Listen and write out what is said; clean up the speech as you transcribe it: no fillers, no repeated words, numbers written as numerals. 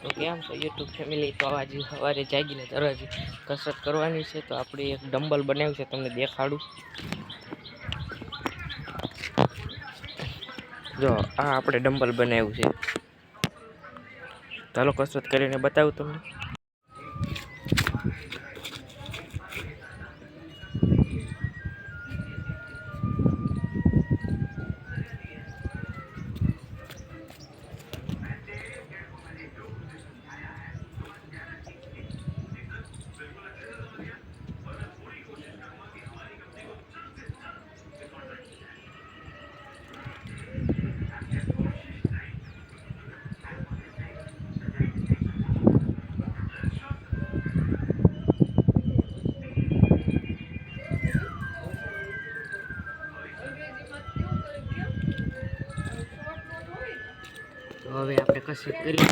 તો કેમ છો યુટ્યુબ ફેમિલી? તો આજે સવારે જાગીને તરત કસરત કરવાની છે. તો આપણે એક ડમ્બલ બનાવ્યું છે, તમને દેખાડું. જો આ આપણે ડમ્બલ બનાવ્યું છે. ચાલો કસરત કરીને બતાવું તમને. તો હવે આપણે કસરત કરી